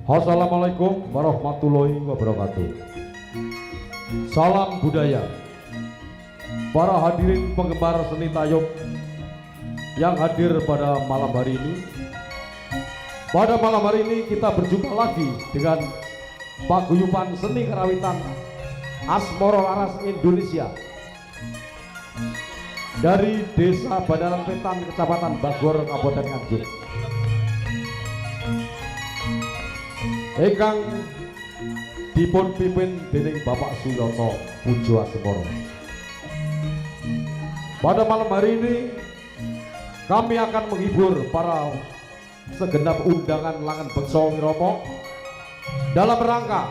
Assalamualaikum warahmatullahi wabarakatuh. Salam budaya. Para hadirin penggemar seni tayub yang hadir pada malam hari ini. Pada malam hari ini kita berjumpa lagi dengan paguyuban seni karawitan Asmoro Laras Indonesia dari Desa Bandaran Wetan, Kecamatan Bagor, Kabupaten Nganjuk. Ingkang dipun pimpin dening Bapak Suyoto Pujo Asmoro. Pada malam hari ini kami akan menghibur para segenap undangan Langan Bekso Wiromo dalam rangka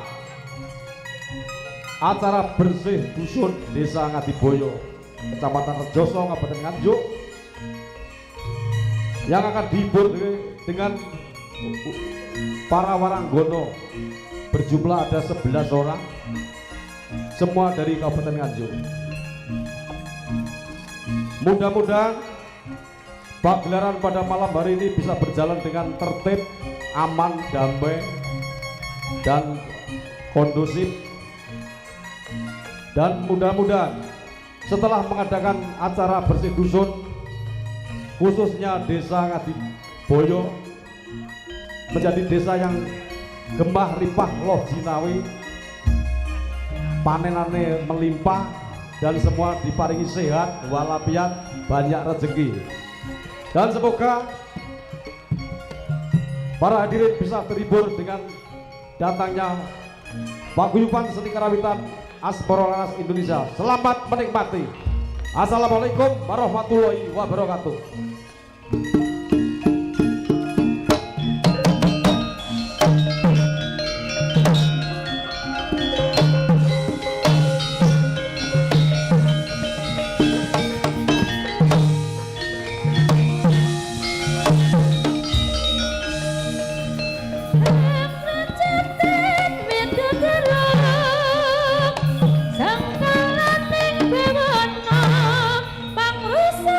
acara bersih dusun Desa Ngadiboyo, Kecamatan Rejoso, Kabupaten Nganjuk, yang akan dihibur dengan para waranggono berjumlah ada 11 orang, semua dari Kabupaten Nganjuk. Mudah-mudahan pagelaran pada malam hari ini bisa berjalan dengan tertib, aman, damai, dan kondusif. Dan mudah-mudahan setelah mengadakan acara bersih dusun, khususnya Desa Ngadiboyo menjadi desa yang gemah ripah loh jinawi, panenane melimpah, dan semua diparingi sehat walafiat, banyak rezeki. Dan semoga para hadirin bisa terhibur dengan datangnya paguyuban seni karawitan Asmoro Laras Indonesia. Selamat menikmati. Assalamualaikum warahmatullahi wabarakatuh. Sangkalaning bewana pangrusa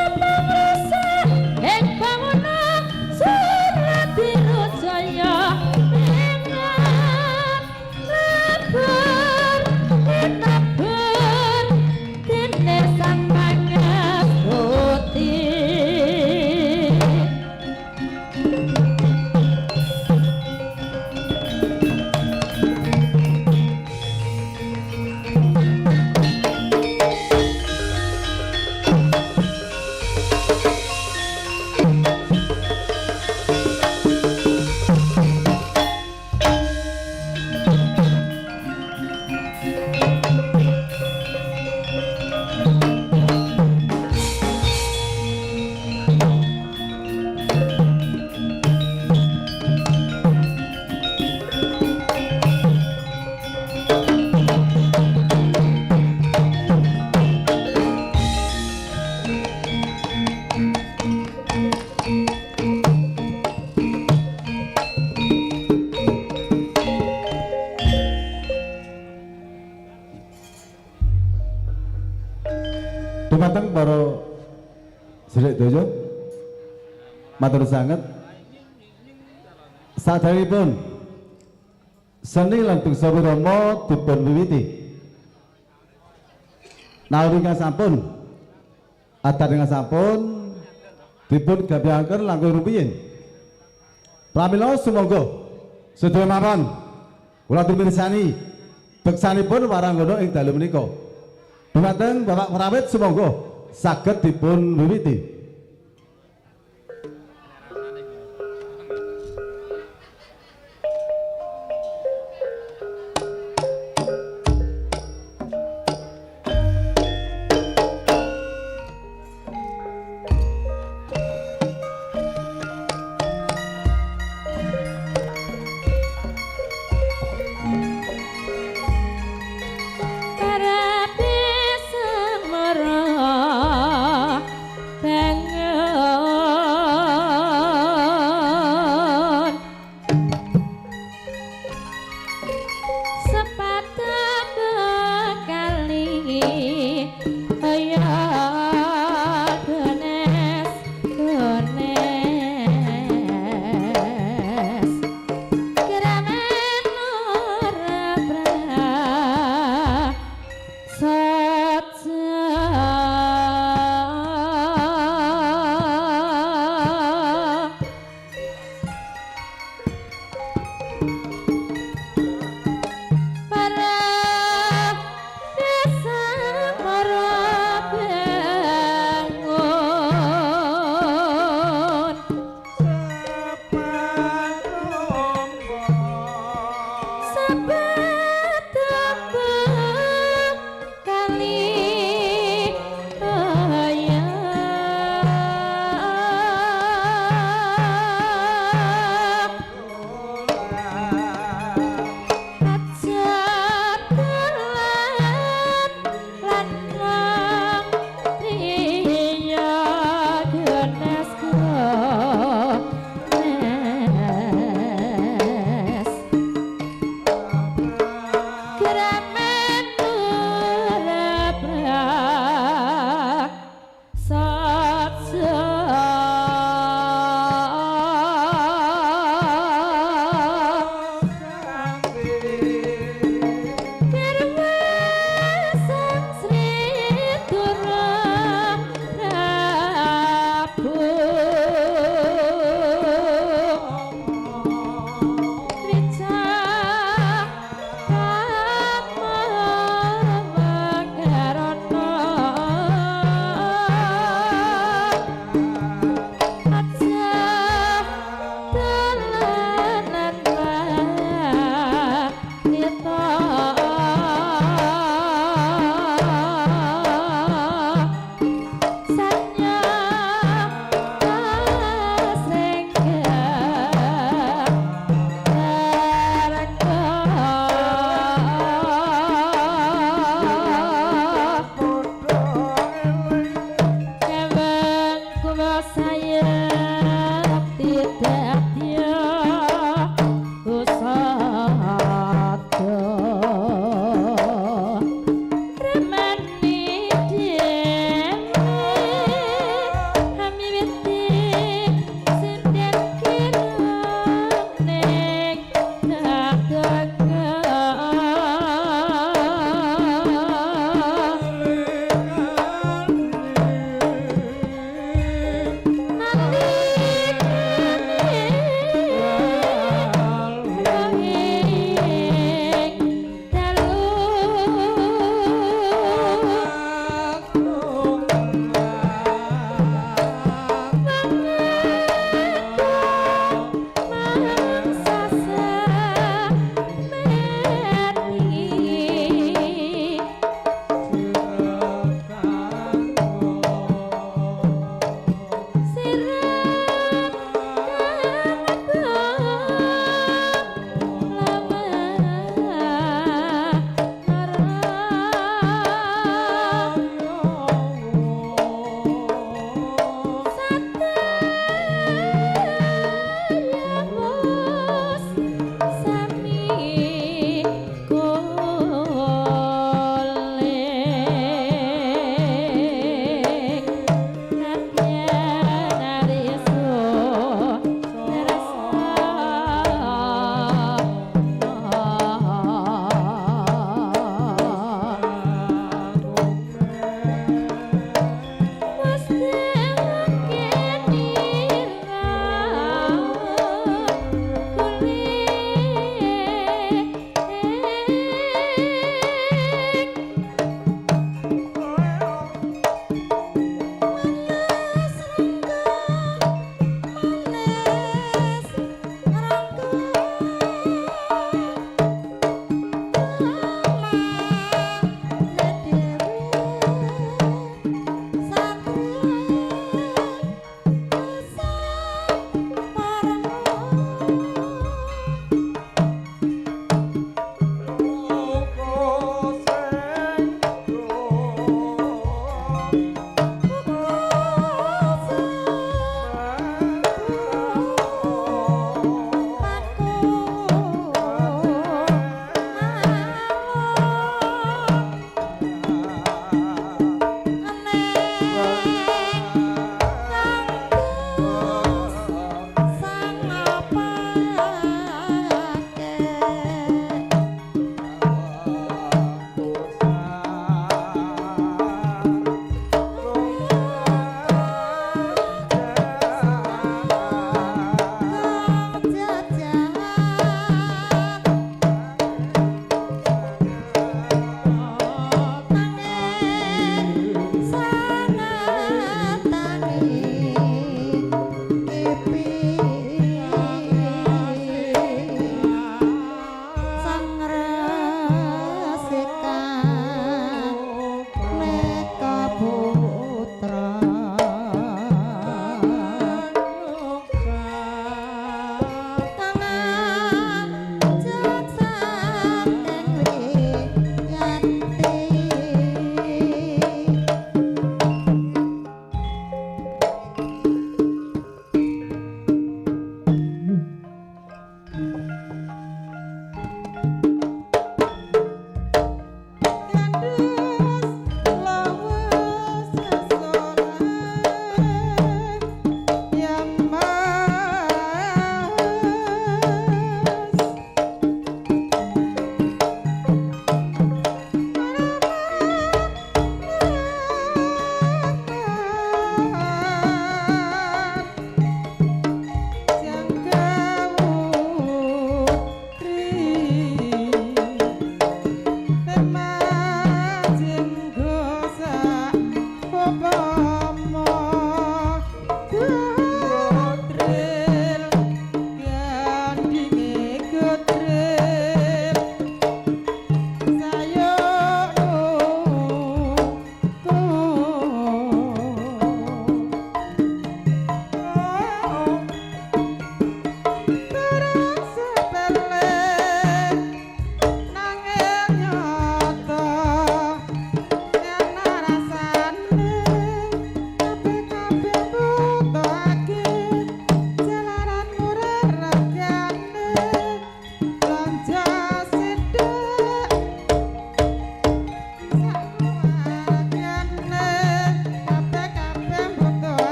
Dumateng para sedherek doyo matur sanget sadèrèngipun seni lan bangsa wirama dipun wiwiti nalika ingkang sampun adat ingkang sampun dipun gabihaken langkung rumiyin pramila sumangga sedaya mawon kula tumirsani beksanipun waranggana ing dalu menika dumateng Bapak Prawit sumangga saged dipun wiwiti. Bang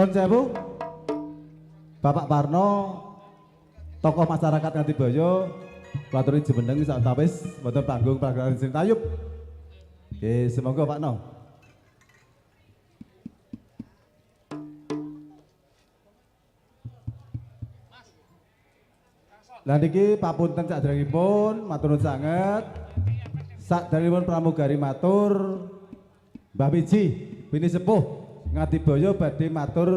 Non sewu, Bapak Parno, tokoh masyarakat Ngatiboyo, pelaturin Jemendeng sak tawis wonten panggung pagelaran Seni Tayub. Oke, semoga Pak No. Lah niki papunten sakderengipun matur nuwun sanget. Sakderengipun pramugari matur Mbah Wiji bini sepuh Ngatiboyo badhe matur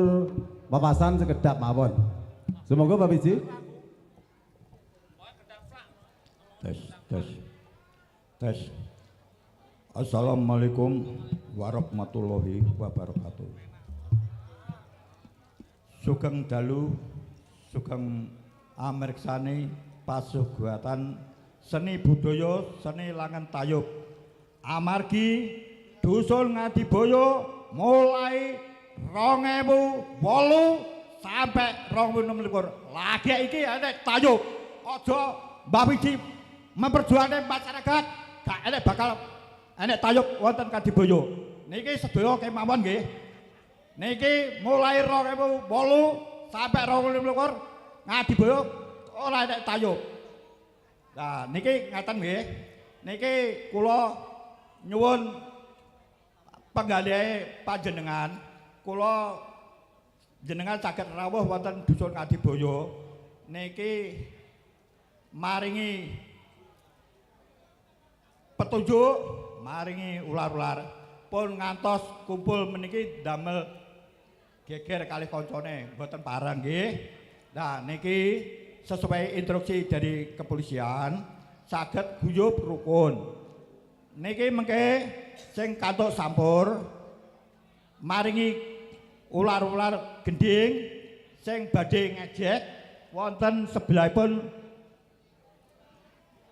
wawasan sekedap mawon. Semoga Mbah Wiji. Tes. Assalamualaikum warahmatullahi wabarakatuh. Sugeng dalu, sugeng amriksani pasuguhatan seni budaya seni langan tayub. Amargi dusun Ngatiboyo mulai 2008 sampai 2026 lagi iki enek tayub. Aja Mbah Wiji memperjuangkan masyarakat gak enek bakal enek tayub wonten Ngatiboyo. Niki sedaya kemawon nggih. Niki mulai 2008 sampai 2026 Ngatiboyo ora enek tayub. Nah niki ngaten nggih. Niki kula nyuwun penggalihe panjenengan, kula jenengan saged rawuh wonten dusun Ngatiboyo niki maringi petunjuk, maringi ular-ular pun ngantos kumpul meniki damel geger kalih koncone mboten parang nggih. Nah niki sesuai instruksi dari kepolisian saged guyub rukun. Niki mengke sing kantuk sampur maringi ular-ular gending sing badhe ngejek wonten sebelahipun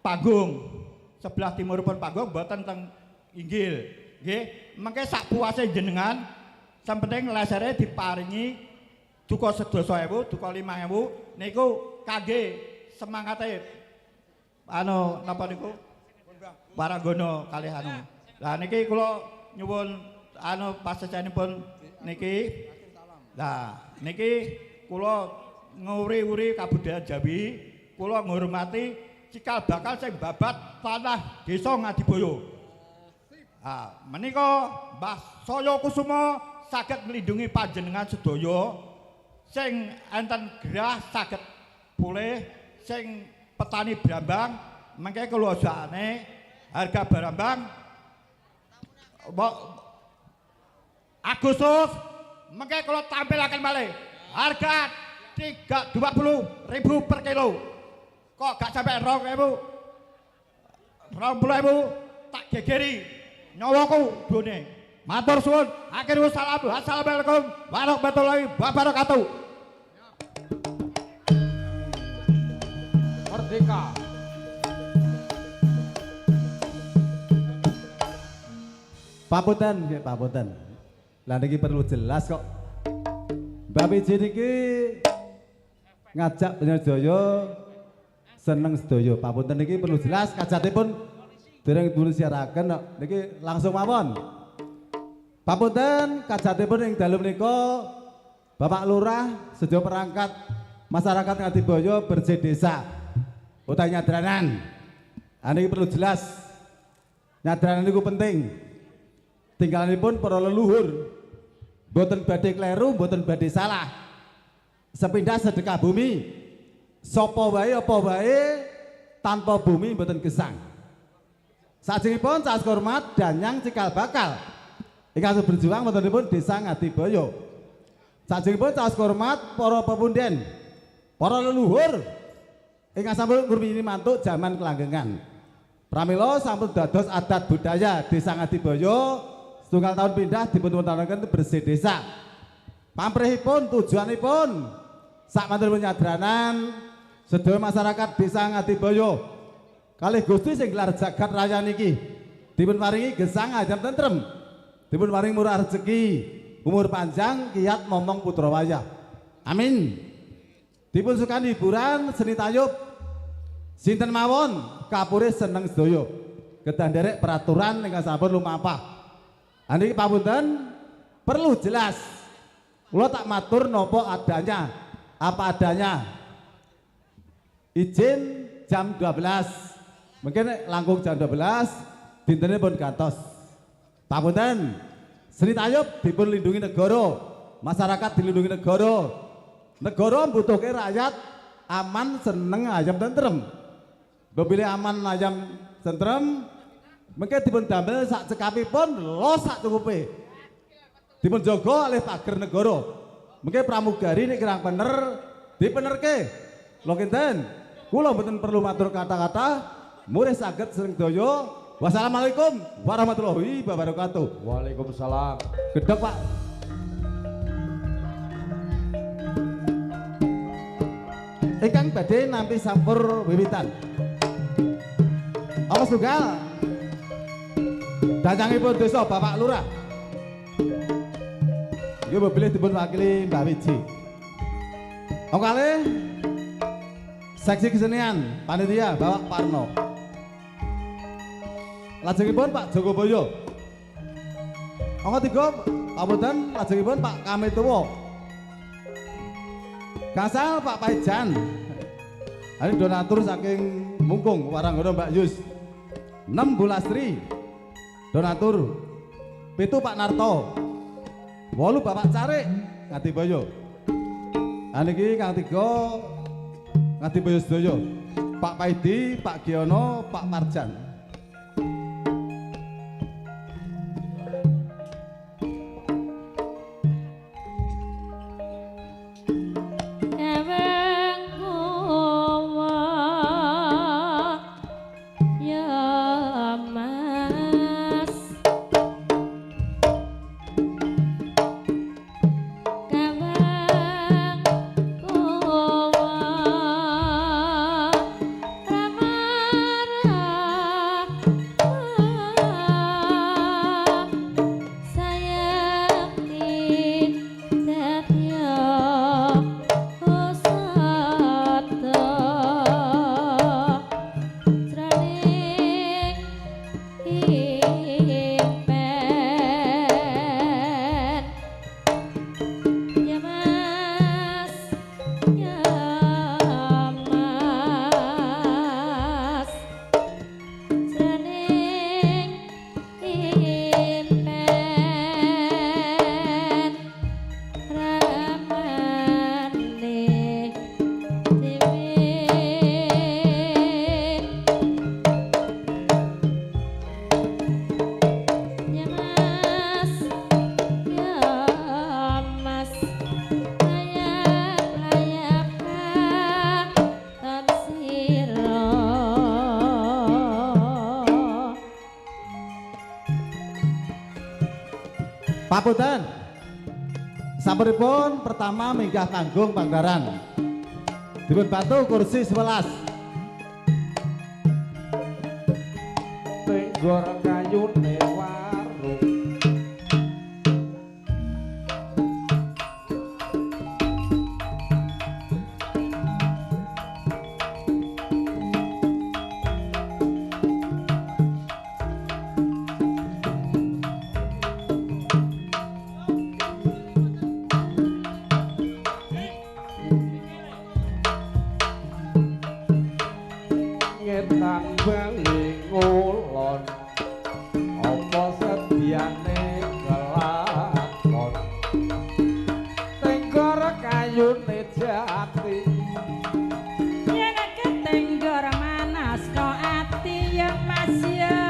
panggung, sebelah timuripun panggung mboten teng inggil nggih. Mengke sak puase jenengan sampeting lesere diparingi duka 10.000, duka 5.000 niku kangge semangate napa niku Paranggono kalih anu. Lah niki kula nyuwun pasecanipun niki. Lah niki kula nguri-uri kabudayan Jawi, kula ngurmati cikal bakal sing babat tanah desa Ngatiboyo. Ah menika Mbah Saya Kusuma saged nglindungi panjenengan sedaya sing enten gerah saged pulih, sing petani brambang mengke kula sakne harga barambang Agustus mengke kula tampilaken malih harga 20.000 per kilo. Kok gak sampai 20.000 tak gegeri nyawaku dune. Matur suwun, akhir wassalam. Assalamualaikum warahmatullahi wabarakatuh. Merdeka. Papunten, nggih papunten. Lah niki perlu jelas kok. Mbah Wiji niki ngajak Penyarjaya seneng sedaya. Papunten niki perlu jelas kajatipun dereng dipun siaraken kok. Niki langsung mawon. Papunten kajatipun ing dalu menika Bapak Lurah sedaya perangkat masyarakat Ngatiboyo bersih desa utawi nyadranan. Niki perlu jelas. Nyadranan niku penting. Tinggalanipun para leluhur mboten badhe kleru, mboten badhe salah. Sepindah sedekah bumi. Sapa wae apa wae tanpa bumi mboten gesang. Sajengipun saos hormat danyang cikal bakal ingkang berjuang wontenipun desa Ngatiboyo. Sajengipun saos hormat para pepunden, para leluhur ingkang sampun ngurmini mantuk jaman kelanggengan. Pramila sampun dados adat budaya desa Ngatiboyo. Setunggal tahun pindah dipunwontenaken bersih desa. Pamrihipun tujuanipun sak mantunipun nyadranan sedaya masyarakat desa Ngatiboyo kalih Gusti sing gelar jagat raya niki dipun paringi gesang ajam tentrem, dipun paringi murah rezeki, umur panjang, kiat momong putra wayah. Amin. Dipun sukani hiburan seni tayub sinten mawon kapure seneng sedaya. Kedah nderek peraturan ingkang sampun lumampah. Niki papunten perlu jelas Kula tak matur nopo adanya, apa adanya. Izin jam 12. Mungkin langkung jam 12 dintenipun pun gantos. Papunten, Sri Tayub dipun lindungi negara, masyarakat dilindungi negara. Negara membutuhkan rakyat aman, seneng, ayam tentrem. Bebile aman, ayam tentrem, mungkin dipun damel sak cekapipun lo sak cukupe. Dipun jaga oleh pager negara. Mungkin pramugari ini kirang bener dipenerke. Lho kinten, kula mboten perlu matur kata-kata, murih saged sering daya. Wassalamualaikum warahmatullahi wabarakatuh. Waalaikumsalam. Gedhek Pak. Ingkang badhe nampi sampur wiwitan. Awas tunggal. Dancangipun desa Bapak Lurah. Yo pilih dipun wakili Mbak Wiji. Kalih seksi kesenian panitia Bapak Parno. Lajengipun Pak Joko Boyo. Tiga pamunten lajengipun Pak Kamituwo. Kasal Pak Paijan. Ini donatur saking Mungkung Waranggono Mbak Yus. 6 Bulastri. Donatur. 7 Pak Narto. 8 Bapak Carik Ngadiboyo. Niki kang 3 Ngadiboyo sedaya. Pak Paidi, Pak Giono, Pak Marjan. Papunten. Sampuripun pertama minggah panggung Pangdaran. Dipun bantu kursi 11. Tenggor kayune warung. Ngetan bengi ngulon, apa sediane kelakon. Tenggor kayune jati, yen tenggor manas kok ati yen Mas ya.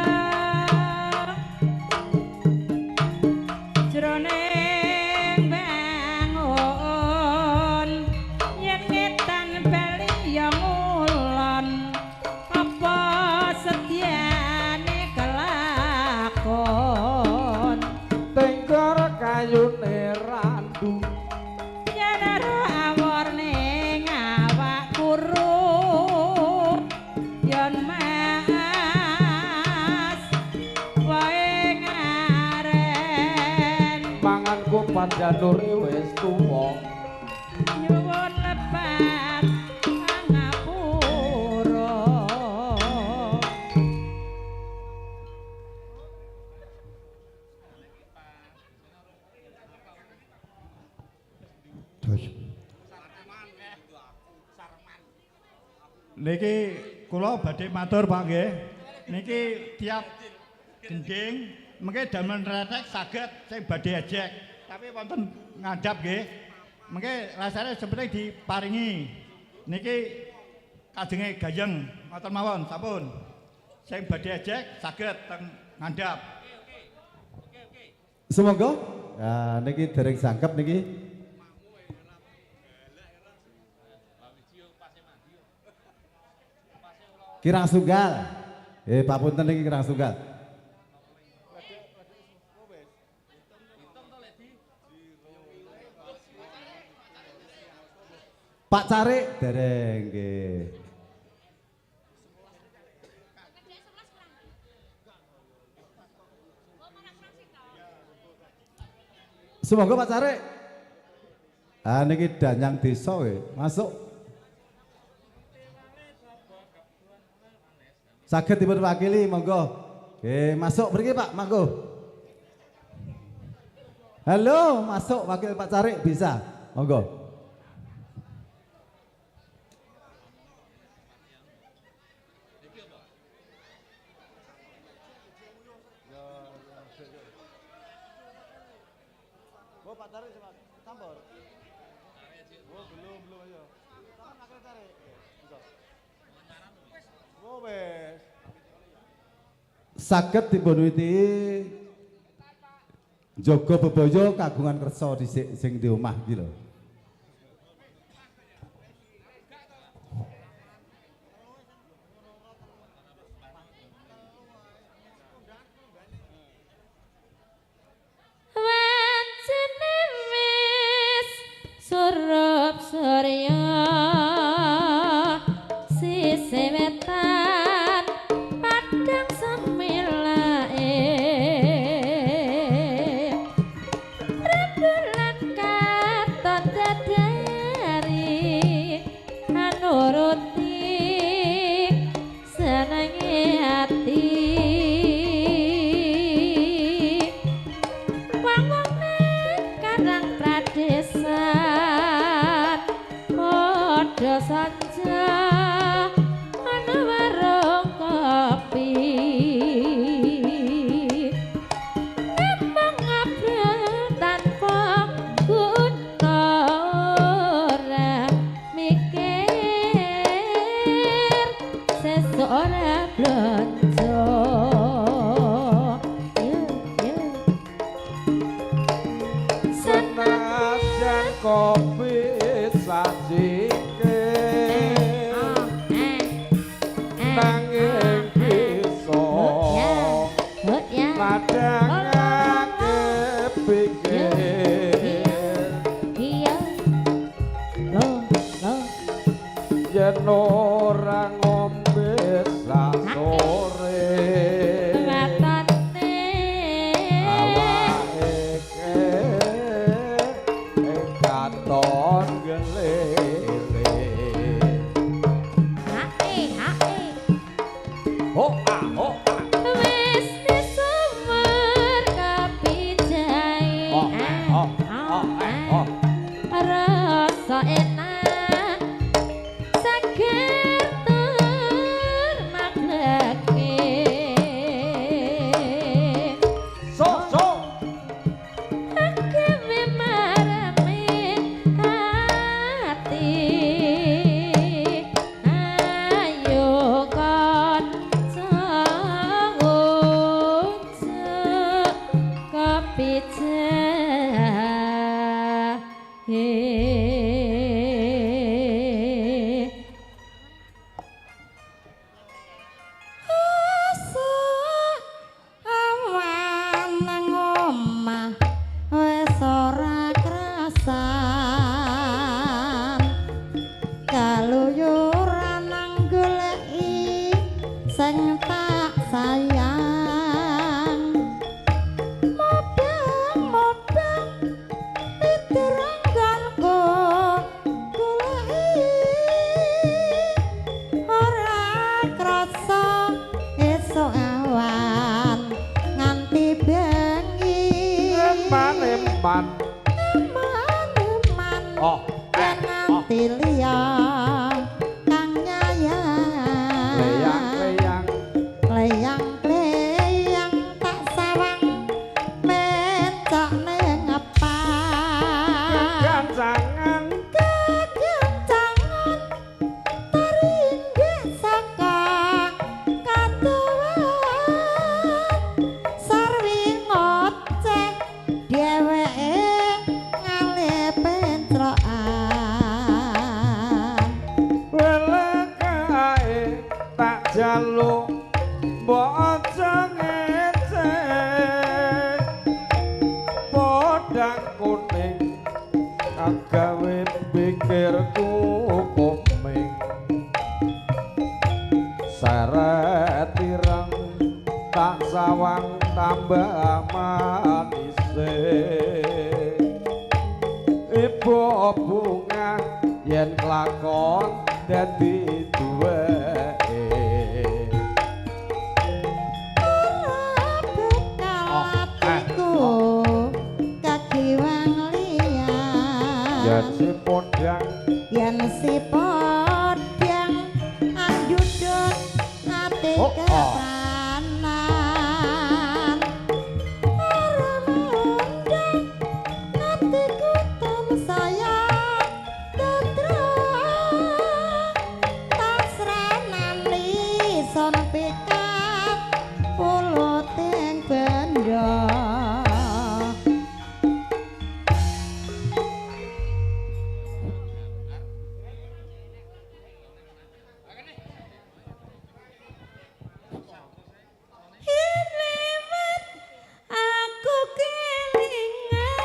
Jroning bangun yen ngetan bali ya ngulon, apa sediane kelakon. tenggor kayune randu, Yen ora awor ning awak kuru yen Mas wae ngaren manganku panjanure wis tuwa. nyuwun lepat ngapura. Niki kula badhe matur Pak nggih. Niki tiap gending mengke damel retek saged sing badhe ejek. Tapi wonten ngadap nggih. Mengke rasane seperti diparingi. Niki kajenge gayeng ngoten mawon sampun. Sing badhe ejek saged teng ngandhap. Semoga niki dereng sangkep niki. Kirang Sunggal. Pak punten niki Kirang Sunggal. Pak Carik dereng nggih. Semoga Pak Carik. Niki danyang desa masuk. Saged dipun wakili monggo. Nggih, masuk mriki Pak, monggo. Halo, masuk wakil Pak Carik bisa. Monggo. Pak Carik campur. Oh, belum ayo. Kapan wakil Carik? Oh, wes. Saged dipunwiti Jaga bebaya kagungan kersa dhisik sing di omah iki lho. Wancine wis surup surya sisih wetan padang semilae rembulan katon dadari anuruti senenge ati padha saja ana warung kopi emang abang tanpa guna ora mikir sesuk ora blonjo senajan kopi sajike nanging bisa madangake pikir yen ora ngombe sasore katon gelele ho wis disumer kapijai rasa enak seger tur magleke so kewe marame ati ayo kon sangucuk kapijai awan nang omah wis ora krasan kaluyuran nang goleki sing tak sayang modang pitirangganku goleki ora krasa esuk awan nganti bengi eman eman nganti liya kang nyayang lalu mbok aja ngecek podang kuning kagawe pikirku komeng seret tirang tak sawang tambah manise ibu bunga yen kelakon dadi duweke yen si podang anjudut ati kepanan ora mundang atiku tansaya tetra tasranani son pikat puluting benda aku kelingan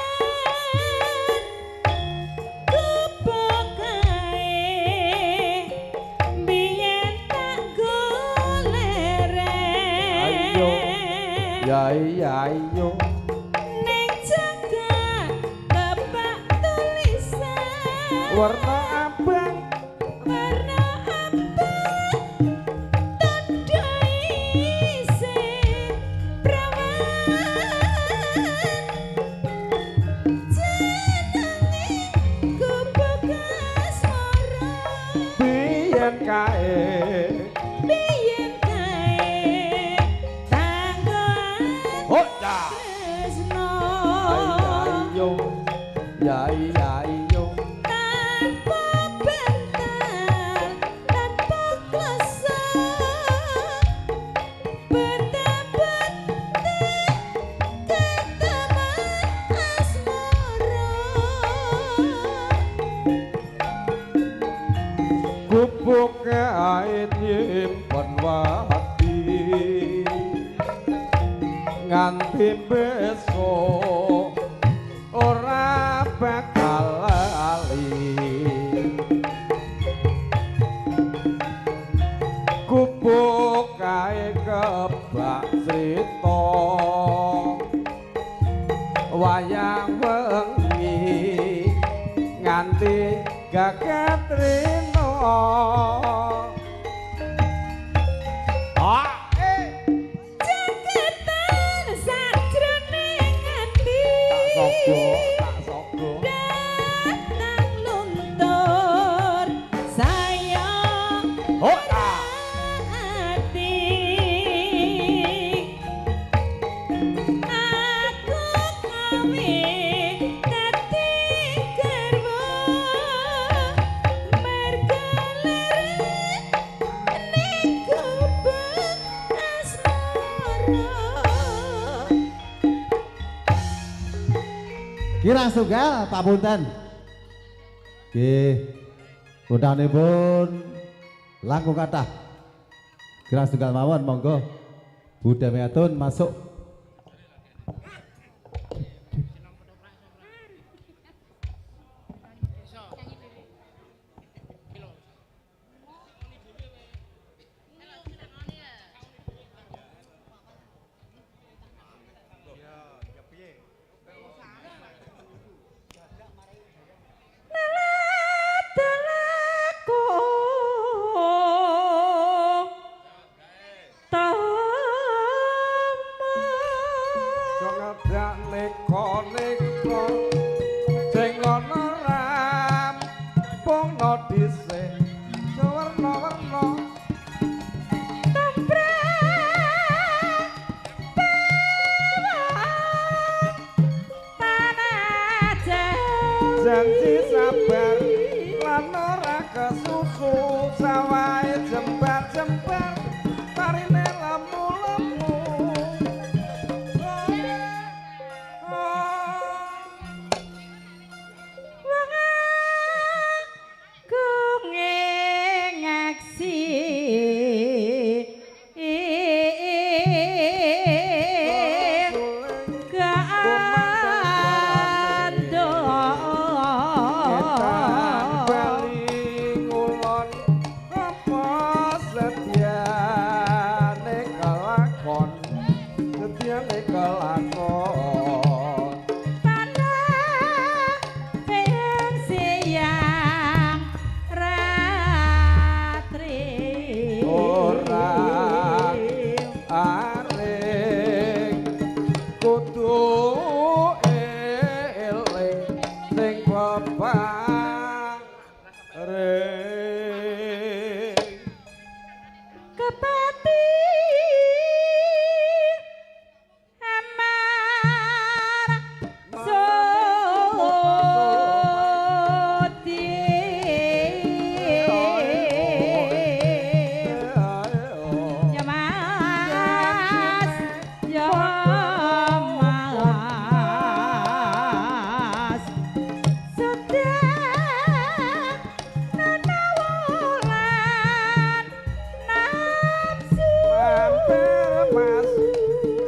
kepokae biyen tak goleren ayo yai ayo ning jagat bapak tulisan warna abang warna abang tandha isin prawan jenenge gubuk asmara biyen kae tanggoan oh ya tresno ayo yai ayo tanpa bentar tanpa kuasa benda-benda ketaman asmara gubuk kae nyimpen wati nganti besok ora bakal lali gubuk kae kebak crita wayang wengi nganti gagat rino jaketan sajroning ati tak sogo datang luntur sayang oh ati aku kawe dadi garwa mergaler ning gubuk asmara Kirang tunggal papunten. Nggih. Undhanipun langkung kathah. Kirang tunggal mawon monggo. Budhe Meatun masuk. janji sabar lan ora kesusu sawahe jembar-jembar parine lemu-lemu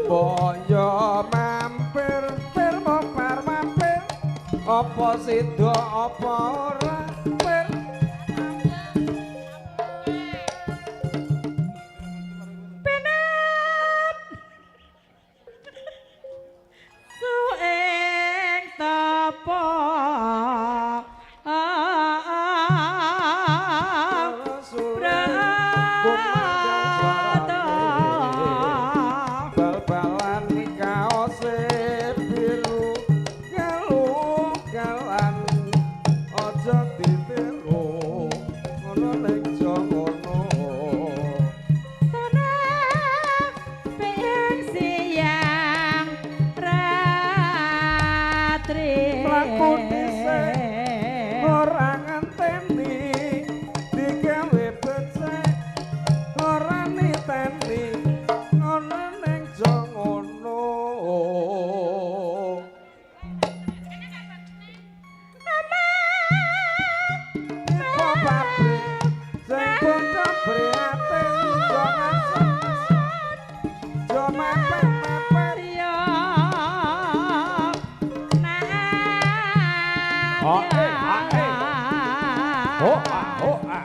boyo mampir pir mopar mampir apa sida apa ora pir Sueng tapa bal-balan kaose biru galugalan aja ditiru ngono nek jono pengen siang ratri mlaku dhisik ora ngenteni digawe becek ora niteni ngono ning jongono Ipo pabrik sing bondo prihatin jangan jo mepet-mepet yo Oh, oh, ah.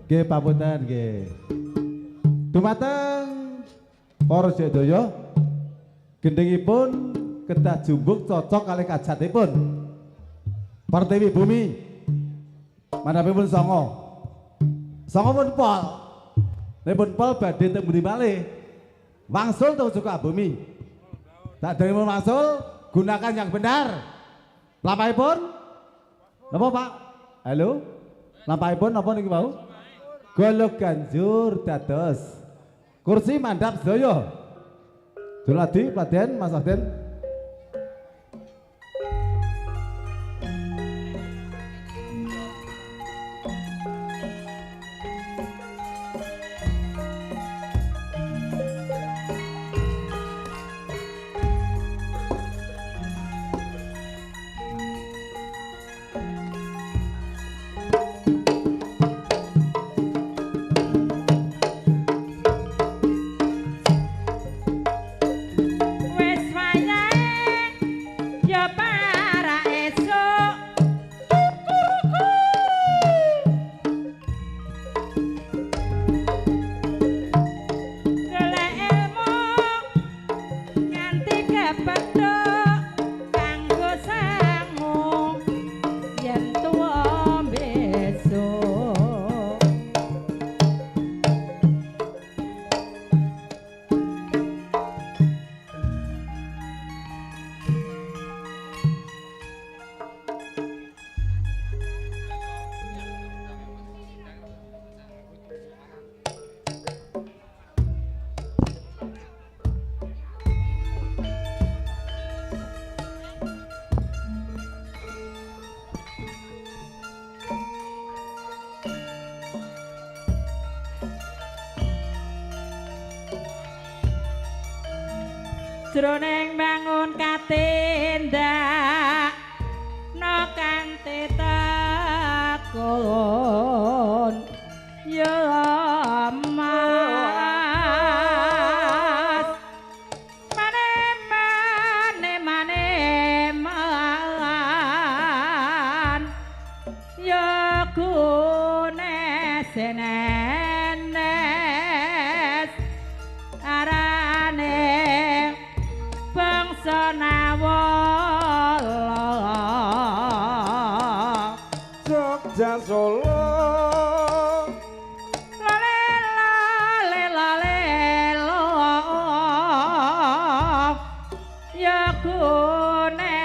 Nggih pamunten nggih. Dumateng para sedaya gendhingipun kedah jumbuk cocok kalih kajatipun. Pertiwi bumi manapipun songo. Songo pun pol. Nepun pol badhe teng budi malih. Wangsul teng suka bumi. Tak deripun wangsul gunakan yang benar. Lampahipun napa Pak? Halo? Lampahipun napa niki mau? Golok ganjur dados kursi mandap sedaya. Juladi Pladen Mas Aden. Jroning bangun katindak no kanthi takon ya mas mane man ya gune senenes arane bangsa nawala Jogja Solo lalelo ya gune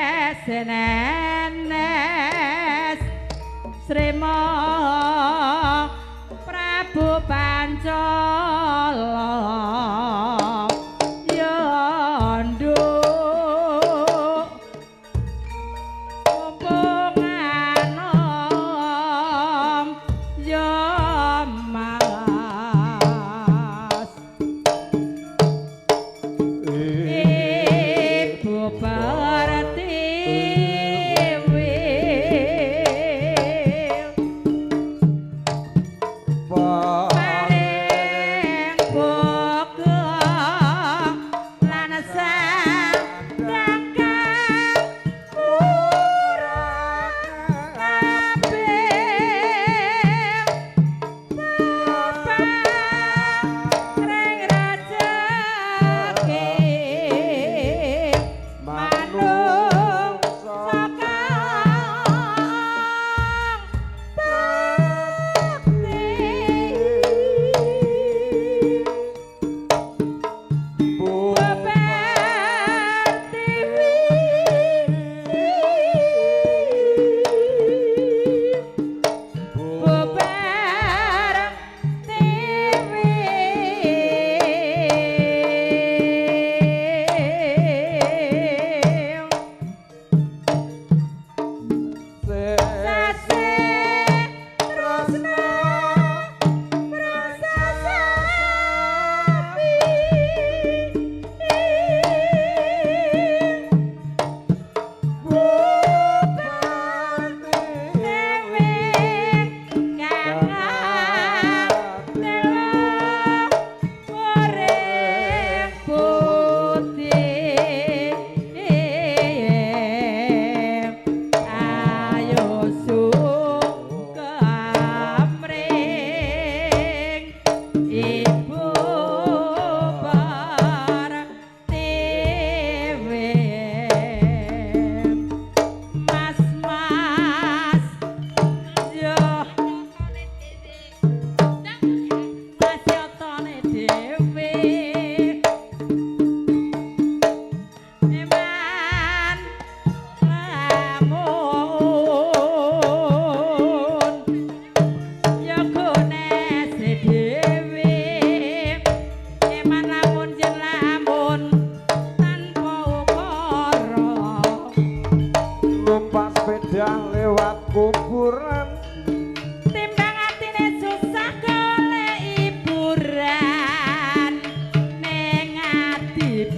senenes Srima Prabu Pancala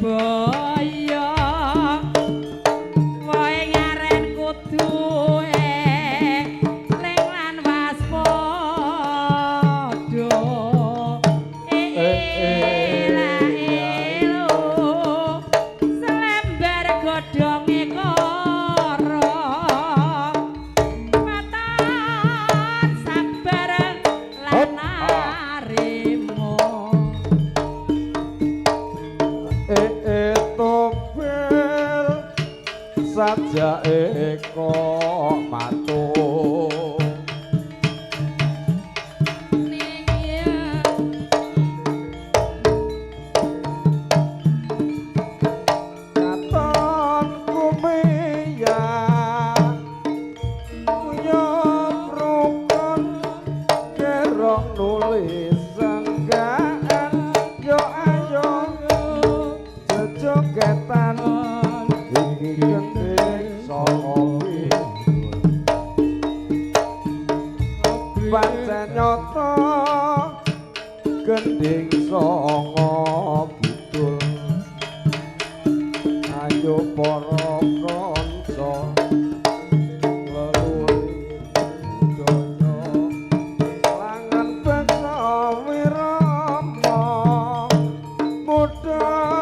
Boyo wae ngaren kudu ning lan waspada elo selembar godhonge karo matan sabar lan arimo topel saja eko matur katon kumiya uyup rukun kerong nulis sanggaan yo ayo jejogetan iki gendeng saka pancen nyata gending sanga kidul ayo para kanca leluhur donya langan beksa wirama muda